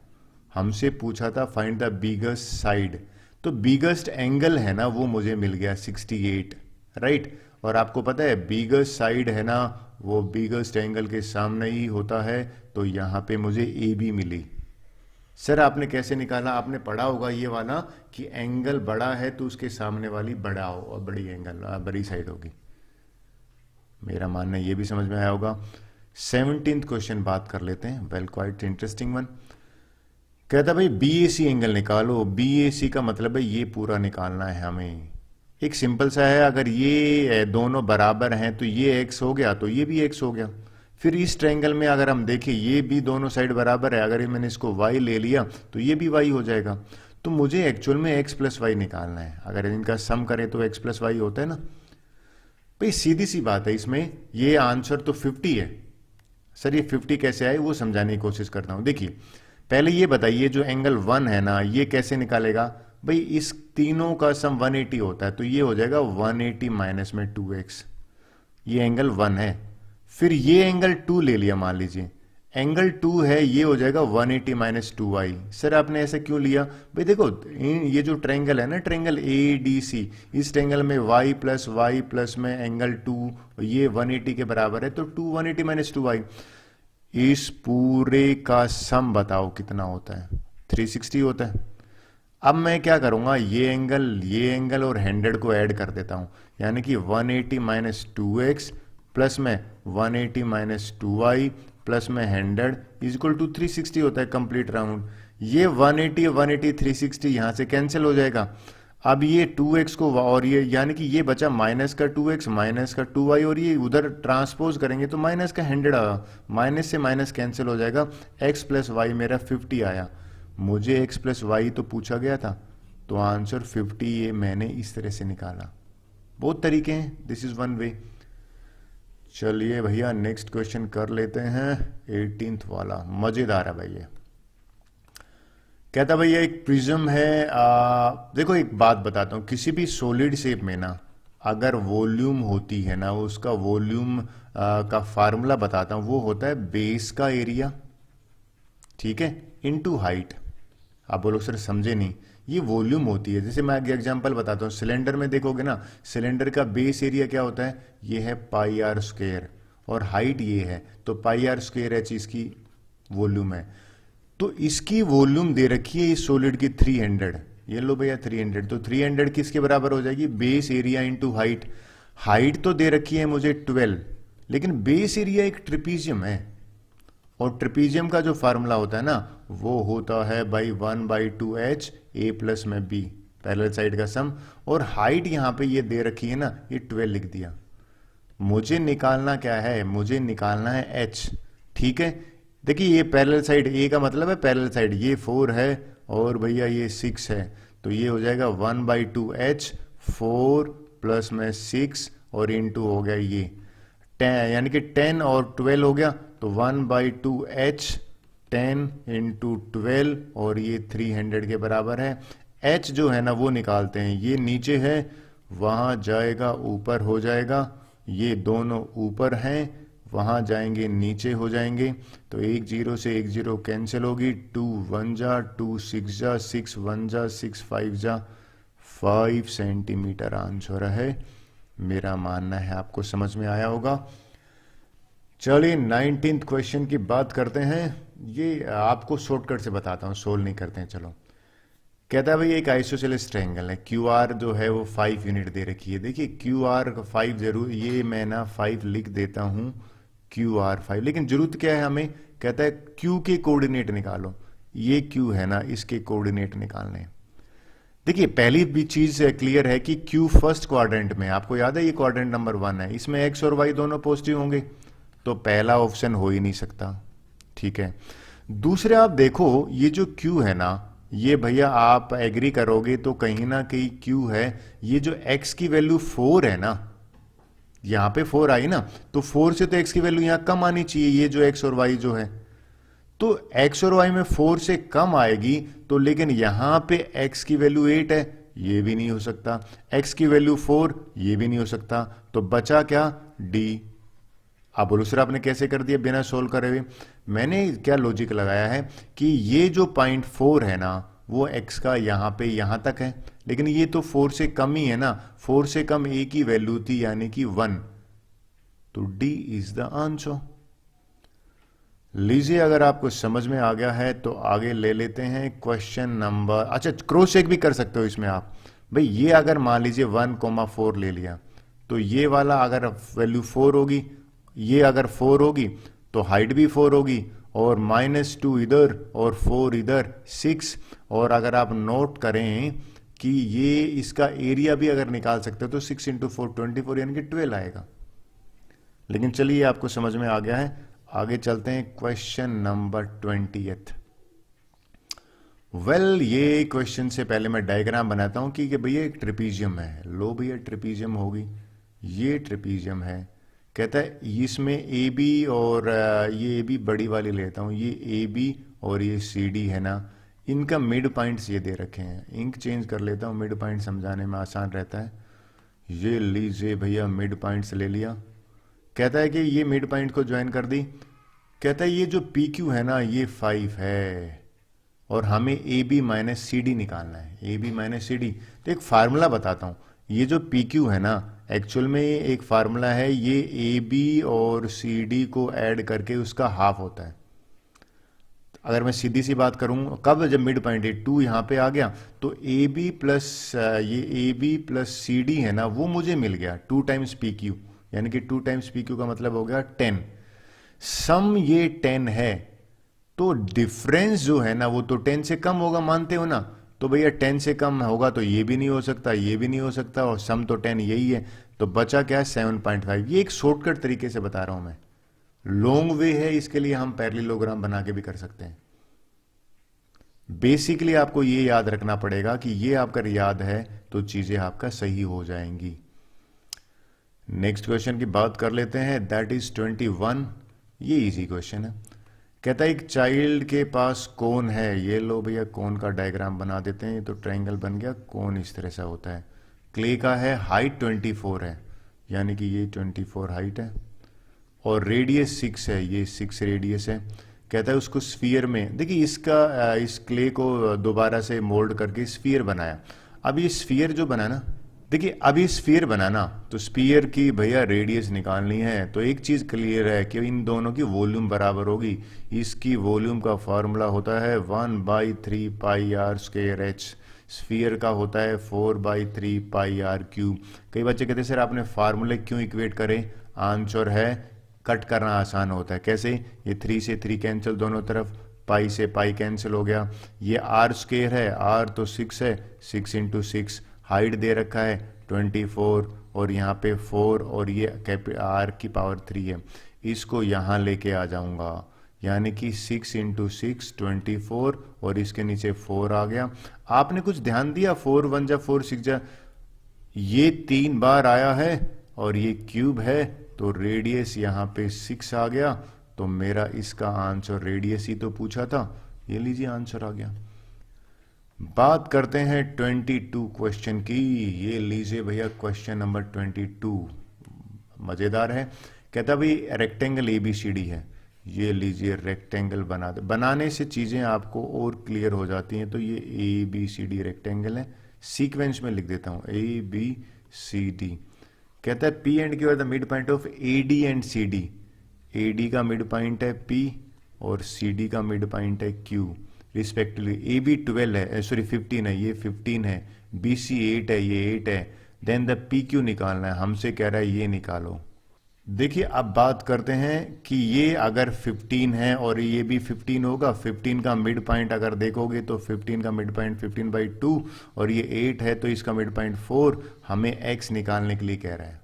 हमसे पूछा था फाइंड द बिगेस्ट साइड, तो बिगेस्ट एंगल है ना वो मुझे मिल गया 68, राइट। और आपको पता है बिगेस्ट साइड है ना वो बिगेस्ट एंगल के सामने ही होता है, तो यहाँ पे मुझे ए बी मिली। सर आपने कैसे निकाला? आपने पढ़ा होगा ये वाला कि एंगल बड़ा है तो उसके सामने वाली बड़ा हो और बड़ी एंगल बड़ी साइड होगी। मेरा मानना ये भी समझ में आया होगा। 17th क्वेश्चन बात कर लेते हैं। Well quite interesting one. कहता भाई BAC एंगल निकालो। BAC का मतलब है ये पूरा निकालना है हमें। एक सिंपल सा है, अगर ये दोनों बराबर हैं तो ये x हो गया तो ये भी x हो गया। फिर इस ट्रायंगल में अगर हम देखें ये भी दोनों साइड बराबर है, अगर मैंने इसको y ले लिया तो ये भी y हो जाएगा। तो मुझे एक्चुअल में x प्लस वाई निकालना है। अगर इनका सम करें तो x प्लस वाई होता है ना। भाई सीधी सी बात है, इसमें ये आंसर तो 50 है। सर ये 50 कैसे आए वो समझाने की कोशिश करता हूं। देखिए पहले ये बताइए जो एंगल 1 है ना ये कैसे निकालेगा? भाई इस तीनों का सम 180 होता है तो ये हो जाएगा 180 माइनस में 2x, ये एंगल 1 है। फिर ये एंगल 2 ले लिया, मान लीजिए एंगल 2 है, ये हो जाएगा 180 माइनस 2y। सर आपने ऐसा क्यों लिया? भाई देखो ये जो ट्रायंगल है ना, ट्रायंगल ADC, इस ट्रायंगल में y प्लस में एंगल 2 ये 180 के बराबर है, तो 180 माइनस 2y। इस पूरे का सम बताओ कितना होता है? 360 होता है। अब मैं क्या करूंगा, ये एंगल और 100 को ऐड कर देता हूं, यानी कि 180 माइनस 2x प्लस में 180 माइनस 2y प्लस में 100 इज इक्वल टू 360 होता है कंप्लीट राउंड। ये 180 360 यहां से कैंसिल हो जाएगा। अब ये 2x को और ये यानी कि ये बचा माइनस का 2x माइनस का 2y, और ये उधर ट्रांसपोज करेंगे तो माइनस का 100 आया, माइनस से माइनस कैंसिल हो जाएगा, x प्लस वाई मेरा 50 आया। मुझे x प्लस वाई तो पूछा गया था, तो आंसर 50 ये मैंने इस तरह से निकाला। बहुत तरीके हैं, दिस इज वन वे। चलिए भैया नेक्स्ट क्वेश्चन कर लेते हैं, 18th वाला मजेदार है भैया। कहता भैया एक प्रिज्म है, देखो एक बात बताता हूँ, किसी भी सॉलिड शेप में ना अगर वॉल्यूम होती है ना, उसका वॉल्यूम का फार्मूला बताता हूँ, वो होता है बेस का एरिया, ठीक है, इनटू हाइट। आप बोलो सर समझे नहीं, ये वॉल्यूम होती है। जैसे मैं एग्जांपल बताता हूँ, सिलेंडर में देखोगे ना, सिलेंडर का बेस एरिया क्या होता है, ये है पाई आर स्क्वायर, और हाइट ये है, तो पाई आर स्क्वायर एच इसकी वॉल्यूम है। तो इसकी वॉल्यूम दे रखी है इस सॉलिड की 300, ये लो भैया 300, तो 300 किसके बराबर हो जाएगी, base area into height. Height तो दे रखी है मुझे 12, लेकिन बेस एरिया एक ट्रिपीजियम है, और ट्रिपीजियम का जो फार्मूला होता है ना, वो होता है बाई 1/2h a प्लस में b, पैरेलल साइड का सम, और हाइट यहां पे ये दे रखी है ना, ये 12 लिख दिया। मुझे निकालना क्या है, मुझे निकालना है h, ठीक है। देखिए ये पैरेलल साइड, a का मतलब है पैरेलल साइड, ये 4 है और भैया ये 6 है, तो ये हो जाएगा 1/2h, 4 प्लस में 6 और इनटू हो गया ये 10, यानी कि 10 और 12 हो गया, तो 1/2h 10 इंटू 12, और ये 300 के बराबर है। h जो है ना वो निकालते हैं, ये नीचे है, वहां जाएगा ऊपर हो जाएगा, ये दोनों ऊपर हैं, वहां जाएंगे नीचे हो जाएंगे, तो 1 0 से 1 0 कैंसिल होगी, 2 1 जा, 2 6 जा, 6 1 जा, 6 5 जा, 5 सेंटीमीटर आंसर है। मेरा मानना है आपको समझ में आया होगा। चलिए 19th क्वेश्चन की बात करते हैं, ये आपको शॉर्टकट से बताता हूँ, सोल्व नहीं करते हैं। चलो, कहता है भाई एक आइसोसेलेस ट्रायंगल है, क्यू आर जो है वो 5 यूनिट दे रखी है। देखिए क्यू आर 5 जरूर, ये मैं ना 5 लिख देता हूँ, क्यू आर 5, लेकिन जरूरत क्या है हमें, कहता है क्यू के कोऑर्डिनेट निकालो, ये क्यू है ना इसके कोऑर्डिनेट निकालने हैं। देखिए पहली भी चीज क्लियर है कि क्यू फर्स्ट क्वाड्रेंट में, आपको याद है ये क्वाड्रेंट नंबर 1 है, इसमें एक्स और वाई दोनों पॉजिटिव होंगे, तो पहला ऑप्शन हो ही नहीं सकता, ठीक है। दूसरे आप देखो ये जो क्यू है ना, ये भैया आप एग्री करोगे तो कहीं ना कहीं क्यू है, ये जो एक्स की वैल्यू 4 है ना, यहां पे 4 आई ना, तो 4 से तो एक्स की वैल्यू यहां कम आनी चाहिए, ये जो एक्स और वाई जो है, तो x और y में 4 से कम आएगी, तो लेकिन यहां पे x की वैल्यू 8 है, ये भी नहीं हो सकता, x की वैल्यू 4, ये भी नहीं हो सकता, तो बचा क्या, d। आप बोलो सर आपने कैसे कर दिया बिना सोल्व करे हुए, मैंने क्या लॉजिक लगाया है कि ये जो पॉइंट 4 है ना, वो x का यहां पे यहां तक है, लेकिन ये तो 4 से कम ही है ना, 4 से कम a की वैल्यू थी यानी कि 1, तो d इज द आंसर। लीजिए अगर आपको समझ में आ गया है तो आगे ले लेते हैं क्वेश्चन नंबर, अच्छा क्रॉस चेक भी कर सकते हो इसमें आप, भाई ये अगर मान लीजिए 1,4 ले लिया, तो ये वाला अगर वैल्यू 4 होगी, ये अगर 4 होगी तो हाइट भी 4 होगी, और -2 इधर और 4 इधर 6, और अगर आप नोट करें कि ये इसका एरिया भी अगर निकाल सकते हो तो 6 × 4 24, यानी कि 12 आएगा। लेकिन चलिए आपको समझ में आ गया है, आगे चलते हैं क्वेश्चन नंबर 20th। वेल ये क्वेश्चन से पहले मैं डायग्राम बनाता हूं कि भैया एक ट्रिपीजियम है, लो भैया ट्रिपीजियम होगी, ये ट्रिपीजियम है, कहता है इसमें ए बी और ये ए बी बड़ी वाली लेता हूं, ये ए बी और ये सी डी है ना, इनका मिड पॉइंट्स ये दे रखे हैं, इंक चेंज कर लेता हूं, मिड पॉइंट समझाने में आसान रहता है। ये लीजिए भैया मिड पॉइंट्स ले लिया, कहता है कि ये मिड पॉइंट को ज्वाइन कर दी, कहता है ये जो पी क्यू है ना ये 5 है, और हमें A B minus C D निकालना है, A B minus C D. तो एक फार्मूला बताता हूं, ये जो पी क्यू है ना, एक्चुअल में एक फार्मूला है, ये ए बी और सी डी को ऐड करके उसका हाफ होता है। अगर मैं सीधी सी बात करूं, कब, जब मिड पॉइंट है 2 यहां पे आ गया, तो ए बी प्लस ये A B plus C D है ना, वो मुझे मिल गया 2 टाइम्स पी क्यू, यानी कि 2 टाइम्स पी क्यू का मतलब हो गया 10, सम ये 10 है, तो डिफरेंस जो है ना वो तो 10 से कम होगा, मानते हो ना, तो भैया 10 से कम होगा तो ये भी नहीं हो सकता, ये भी नहीं हो सकता, और सम तो 10 यही है, तो बचा क्या है 7.5। ये एक शॉर्टकट तरीके से बता रहा हूं मैं, लॉन्ग वे है, इसके लिए हम पैरेललोग्राम बना के भी कर सकते हैं। बेसिकली आपको ये याद रखना पड़ेगा कि ये आपका याद है तो चीजें आपका सही हो जाएंगी। नेक्स्ट क्वेश्चन की बात कर लेते हैं, दैट इज 21। ये इजी क्वेश्चन है। कहता है एक चाइल्ड के पास कोन है, ये लो भैया कोन का डायग्राम बना देते हैं, तो ट्रायंगल बन गया, कोन इस तरह से होता है, क्ले का है, हाइट 24 है, यानी कि ये 24 हाइट है, और रेडियस 6 है, ये 6 रेडियस है। कहता है उसको स्फीयर में, देखिए इसका इस क्ले को दोबारा से मोल्ड करके स्फीयर बनाया। अब ये स्फीयर जो बना ना, देखिए अब ये स्फीयर बनाना, तो स्फीयर की भैया रेडियस निकालनी है, तो एक चीज क्लियर है कि इन दोनों की वॉल्यूम बराबर होगी। इसकी वॉल्यूम का फॉर्मूला होता है 1/3 पाई आर स्क्वायर एच, स्फीयर का होता है 4/3 पाई आर क्यूब। कई बच्चे कहते हैं सर आपने फार्मूले क्यों इक्वेट करें, आंसर है कट करना आसान होता है। कैसे, ये 3 से 3 कैंसिल दोनों तरफ, पाई से पाई कैंसिल हो गया, ये आर स्क्वायर है, आर तो 6 है, 6 इंटू 6, हाइट दे रखा है 24, और यहाँ पे 4, और ये आर की पावर 3 है, इसको यहाँ लेके आ जाऊंगा, यानी कि 6 इंटू 6 24, और इसके नीचे 4 आ गया। आपने कुछ ध्यान दिया, 4 1 जा 4 6 जा, ये 3 बार आया है, और ये क्यूब है, तो रेडियस यहाँ पे 6 आ गया, तो मेरा इसका आंसर, रेडियस ही तो पूछा था, ये लीजिए आंसर आ गया। बात करते हैं 22 क्वेश्चन की, ये लीजिए भैया क्वेश्चन नंबर 22, मजेदार है। कहता भाई रेक्टेंगल ABCD है, ये लीजिए रेक्टेंगल बना दे, बनाने से चीजें आपको और क्लियर हो जाती हैं। तो ये ABCD रेक्टेंगल है, सीक्वेंस में लिख देता हूं ABCD। कहता है P and Q are the mid point of AD and CD, AD का मिड पॉइंट है P और CD का मिड पॉइंट है Q रिस्पेक्टिवली। AB 12 है, सॉरी 15 है, ये 15 है, BC 8 है, ये 8 है। देन द PQ निकालना है, हमसे कह रहा है ये निकालो। देखिए अब बात करते हैं कि ये अगर 15 है और ये भी 15 होगा, 15 का मिड पॉइंट अगर देखोगे तो 15 का मिड पॉइंट 15/2, और ये 8 है तो इसका मिड पॉइंट 4, हमें x निकालने के लिए कह रहा है।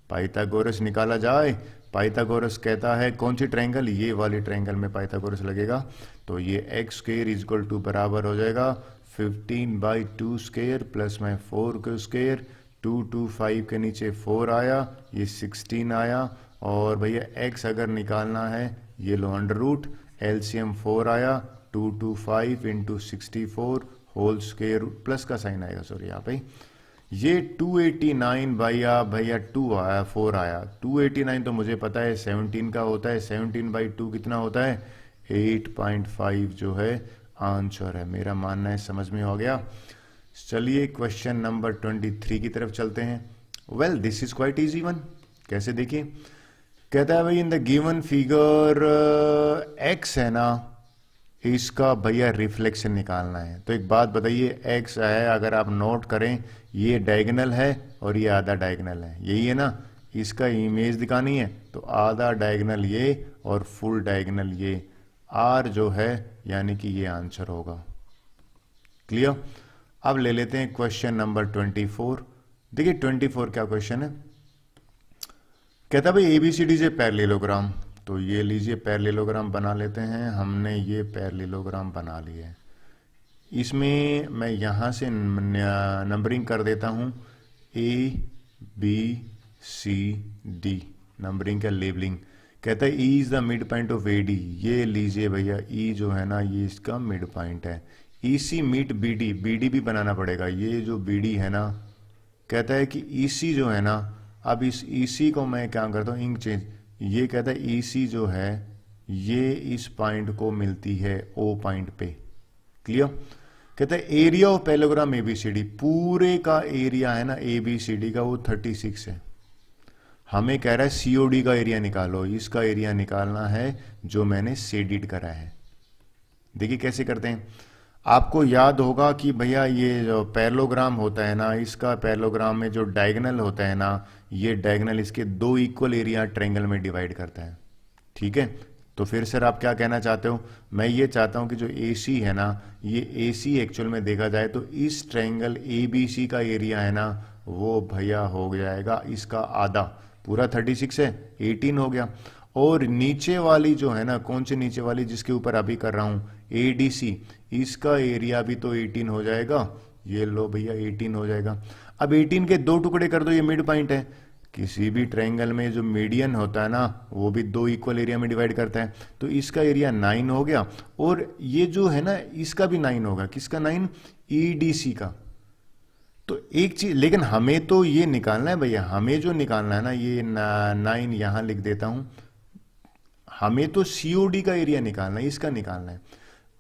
पाइथागोरस निकाला जाए, पाइथागोरस कहता है कौन सी ट्रायंगल, ये वाली ट्रायंगल में पाइथागोरस लगेगा, तो ये x square is equal to बराबर हो जाएगा 15/2 स्क्वायर प्लस में 4 का स्क्वायर, 2 2 5 के नीचे 4 आया, ये 16 आया, और भैया x अगर निकालना है ये लो अंडर रूट, एलसीएम 4 आया, 2 2 5 इंटू 64 होल स्क्वायर, प्लस का साइन आएगा सॉरी यहाँ पे, ये 289 भैया 2 आया 4 आया, 289 तो मुझे पता है 17 का होता है, 17/2 कितना होता है 8.5, जो है आंसर है। मेरा मानना है समझ में हो गया। चलिए क्वेश्चन नंबर 23 की तरफ चलते हैं। Well this is quite easy one. कैसे देखिए, कहता है भाई in the given figure x है ना, इसका भैया रिफ्लेक्शन निकालना है। तो एक बात बताइए, x है अगर आप नोट करें, ये डायगोनल है और ये आधा डायगोनल है, यही है ना, इसका इमेज दिखानी है, तो आधा डायगोनल ये और फुल डायगोनल ये, r जो है यानी कि ये आंसर होगा। क्लियर। अब ले लेते हैं क्वेश्चन नंबर 24। देखिए 24 क्या क्वेश्चन है, कहता भाई ABCD से पैरेललोग्राम, तो ये लीजिए पैरेललोग्राम बना लेते हैं। हमने ये पैरेललोग्राम बना लिया है, इसमें मैं यहां से नंबरिंग कर देता हूं ABCD, नंबरिंग का लेबलिंग। कहता है E is the mid point of AD, ये लीजिए भैया E जो है ना ये इसका मिड पॉइंट है। EC मीट BD, BD भी बनाना पड़ेगा, ये जो BD है ना, कहता है कि EC जो है ना, अब इस EC को मैं क्या करता हूँ इंक चेंज, ये कहता है EC जो है ये इस पॉइंट को मिलती है O पॉइंट पे। क्लियर। कहता है एरिया ऑफ पैरेललोग्राम ABCD, पूरे का एरिया है ना ABCD का वो 36 है। हमें कह रहा है COD का एरिया निकालो, इसका एरिया निकालना है जो मैंने शेडिड करा है। देखिए कैसे करते हैं, आपको याद होगा कि भैया ये जो पैरेललोग्राम होता है ना, इसका पैरेललोग्राम में जो डायगोनल होता है ना, ये डायगोनल इसके 2 इक्वल एरिया ट्रायंगल में डिवाइड करता है। ठीक है, तो फिर सर आप क्या कहना चाहते हो? मैं ये चाहता हूं कि जो AC है ना, ये AC एक्चुअल में देखा जाए तो इस ट्रायंगल ABC का एरिया है ना, वो भैया हो जाएगा इसका आधा। पूरा 36 है, 18 हो गया। और नीचे वाली जो है ना, कौन सी नीचे वाली जिसके ऊपर अभी कर रहा हूं, ADC, इसका एरिया भी तो 18 हो जाएगा। ये लो भैया 18 हो जाएगा। अब 18 के दो टुकड़े कर दो, ये मिड पॉइंट है। किसी भी ट्रायंगल में जो मीडियन होता है ना, वो भी दो इक्वल एरिया में डिवाइड करता है। तो इसका एरिया 9 हो गया, और ये जो है ना, इसका भी 9 होगा। किसका 9? EDC का। तो एक चीज, लेकिन हमें तो ये निकालना है भैया, हमें जो निकालना है ना, ये 9 यहां लिख देता हूं। हमें तो COD का एरिया निकालना है, इसका निकालना है।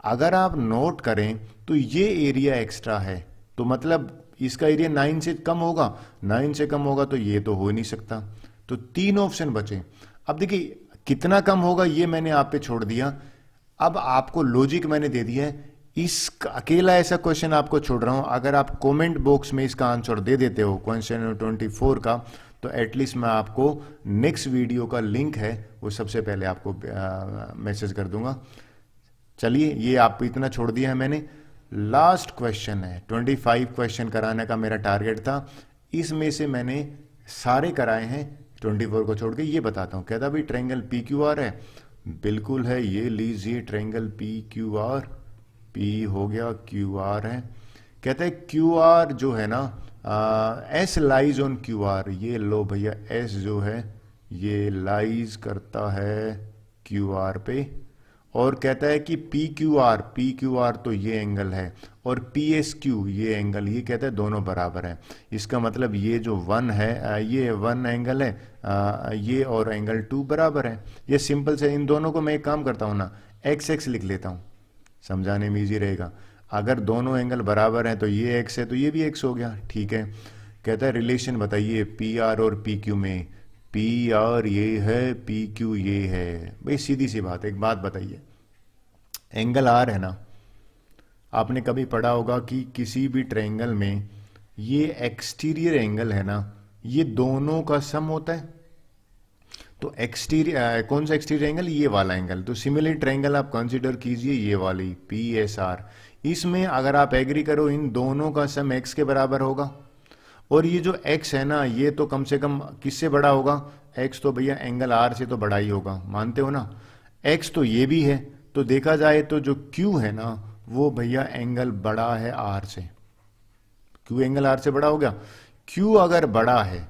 अगर आप नोट करें तो ये एरिया एक्स्ट्रा है, तो मतलब इसका एरिया 9 से कम होगा। 9 से कम होगा तो ये तो हो ही नहीं सकता। तो 3 ऑप्शन बचे। अब देखिए कितना कम होगा ये मैंने आप पे छोड़ दिया। अब आपको लॉजिक मैंने दे दिया है। इस अकेला ऐसा क्वेश्चन आपको छोड़ रहा हूं, अगर आप कमेंट बॉक्स में इसका आंसर दे देते हो क्वेश्चन 24 का, तो एटलीस्ट मैं आपको नेक्स्ट वीडियो का लिंक है वो सबसे पहले आपको मैसेज कर दूंगा। चलिए, ये आपको इतना छोड़ दिया है मैंने। लास्ट क्वेश्चन है, 25 क्वेश्चन कराने का मेरा टारगेट था। इसमें से मैंने सारे कराए हैं 24 को छोड़ के। ये बताता हूं, कहता भाई ट्रायंगल PQR है। बिल्कुल है, ये लीजिए ट्रायंगल PQR। P हो गया, QR है। कहता है QR जो है ना, S लाइज ऑन QR। ये लो भैया, S जो है ये लाइज करता है QR पे। और कहता है कि PQR तो ये एंगल है, और PSQ ये एंगल, ये कहता है दोनों बराबर हैं। इसका मतलब ये जो 1 है, ये 1 एंगल है, ये और एंगल 2 बराबर है। ये सिंपल से इन दोनों को मैं एक काम करता हूं ना, XX लिख लेता हूं, समझाने में इजी रहेगा। अगर दोनों एंगल बराबर हैं तो ये x है तो ये भी x हो गया, ठीक है। कहता है रिलेशन बताइए PR और PQ में। PR ये है, PQ ये है। भाई सीधी सी बात है, एक बात बताइए, एंगल R है ना, आपने कभी पढ़ा होगा कि किसी भी ट्रायंगल में ये एक्सटीरियर एंगल है ना, ये दोनों का सम होता है। तो एक्सटीरियर कौन सा एक्सटीरियर एंगल? ये वाला एंगल। तो सिमिलर ट्रायंगल आप कंसीडर कीजिए, ये वाली PSR। इसमें अगर आप एग्री करो, इन दोनों का सम x के बराबर होगा। और ये जो x है ना, ये तो कम से कम किससे बड़ा होगा? x तो भैया एंगल R से तो बड़ा ही होगा, मानते हो ना। x तो ये भी है, तो देखा जाए तो जो Q है ना, वो भैया एंगल बड़ा है R से। Q एंगल R से बड़ा हो गया। Q अगर बड़ा है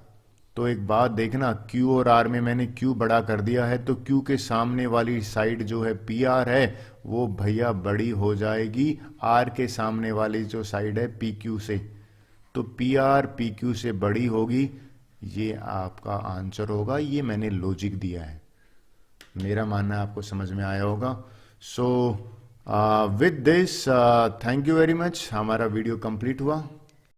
तो एक बात देखना, Q और R में मैंने Q बड़ा कर दिया है, तो Q के सामने वाली साइड जो है PR है, वो भैया बड़ी हो जाएगी R के सामने वाली जो साइड है PQ से। तो PR PQ से बड़ी होगी, ये आपका आंसर होगा। ये मैंने लॉजिक दिया है, मेरा मानना है आपको समझ में आया होगा। So with this thank you very much. हमारा वीडियो कंप्लीट हुआ।